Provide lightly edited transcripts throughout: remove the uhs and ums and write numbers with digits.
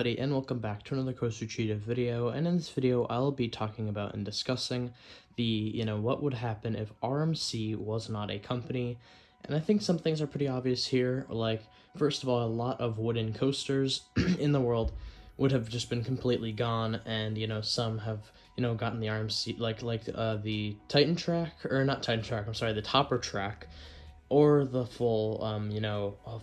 everybody, and welcome back to another Coaster Cheetah video. And in this video, I'll be talking about and discussing what would happen if RMC was not a company. And I think some things are pretty obvious here. Like, first of all, a lot of wooden coasters in the world would have just been completely gone, and some have gotten the RMC, like the Titan track, or not Titan track, I'm sorry, the Topper track, or the full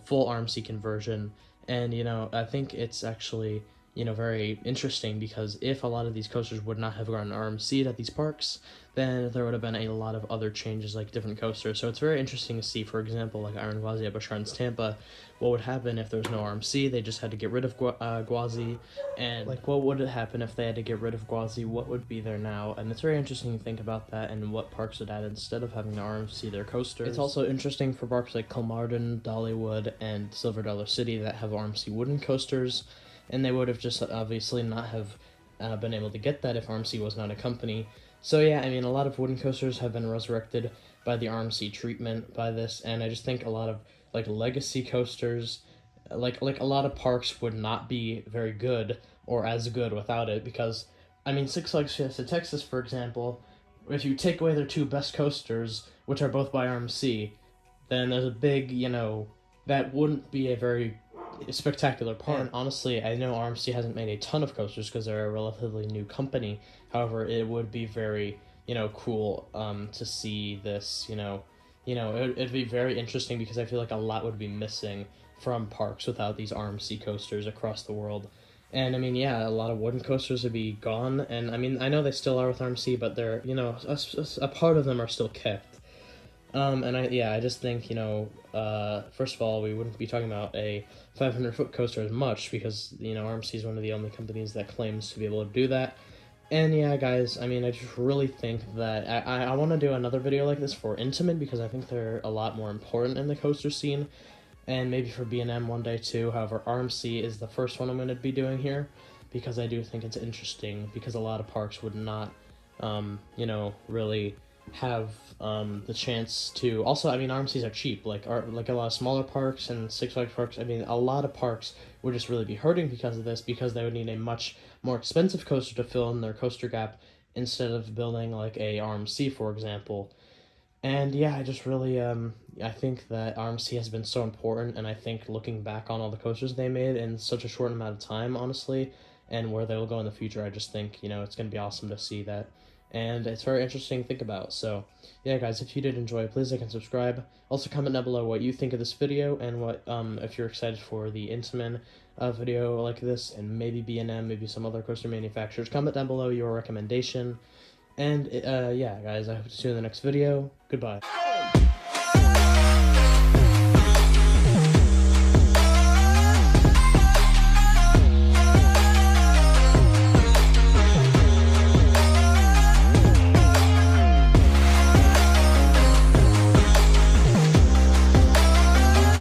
full RMC conversion. And I think it's actually very interesting, because if a lot of these coasters would not have gotten RMC'd at these parks, then there would have been a lot of other changes, like different coasters. So it's very interesting to see, for example, like Iron Gwazi at Busch Gardens Tampa, what would happen if there was no RMC. They just had to get rid of Gwazi, and like what would happen if they had to get rid of Gwazi, what would be there now. And it's very interesting to think about that and what parks would add instead of having to RMC their coasters. It's also interesting for parks like Kilmartin, Dollywood, and Silver Dollar City that have RMC wooden coasters, and they would have just obviously not have been able to get that if RMC was not a company. So yeah, I mean, a lot of wooden coasters have been resurrected by the RMC treatment by this, and I just think a lot of like legacy coasters, like a lot of parks would not be very good or as good without it, because I mean, Six Flags Fiesta Texas, for example, if you take away their two best coasters, which are both by RMC, then there's a big, that wouldn't be a very spectacular park. And honestly, I know RMC hasn't made a ton of coasters because they're a relatively new company. However, it would be very, cool to see this, it'd be very interesting, because I feel like a lot would be missing from parks without these RMC coasters across the world. And I mean, yeah, a lot of wooden coasters would be gone, and I mean, I know they still are with RMC, but they're, a part of them are still kept. And I just think, first of all, we wouldn't be talking about a 500-foot coaster as much, because, RMC is one of the only companies that claims to be able to do that. And yeah, guys, I mean, I just really think that I want to do another video like this for Intamin, because I think they're a lot more important in the coaster scene, and maybe for B&M one day too. However, RMC is the first one I'm going to be doing here, because I do think it's interesting, because a lot of parks would not, really have the chance to. Also, I mean, RMCs are cheap, like a lot of smaller parks and Six Flags parks. I mean, a lot of parks would just really be hurting because of this, because they would need a much more expensive coaster to fill in their coaster gap, instead of building like a RMC, for example. And yeah, I just really I think that RMC has been so important, and I think looking back on all the coasters they made in such a short amount of time, honestly, and where they'll go in the future, I just think, it's going to be awesome to see that. And it's very interesting to think about. So yeah, guys, if you did enjoy, please like and subscribe. Also, comment down below what you think of this video, and what if you're excited for the Intamin video like this, and maybe B&M, maybe some other coaster manufacturers. Comment down below your recommendation. And yeah, guys, I hope to see you in the next video. Goodbye.